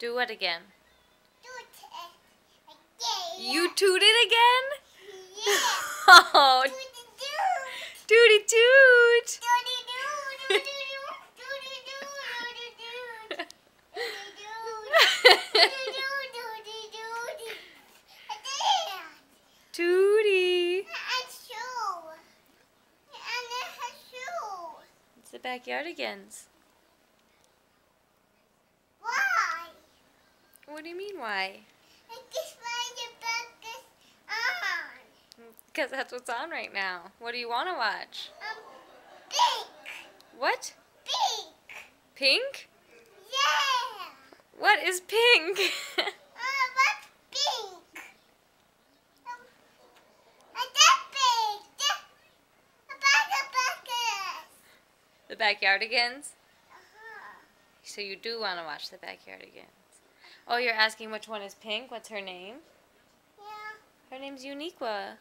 Do what again? Toot again. You tooted again? Yeah. Oh, Toot-a-toot. tooty toot. Toot-a-toot. Toot-a-toot. Tootie. Shoe. And a shoe. It's the Backyardigans. Why? What do you mean, why? This why the book is on. Because that's what's on right now. What do you want to watch? Pink. What? Pink. Pink? Yeah. What is pink? What's pink? That's pink. The Backyardigans? Uh-huh. So you do want to watch the Backyardigans. Oh, you're asking which one is pink? What's her name? Yeah. Her name's Uniqua.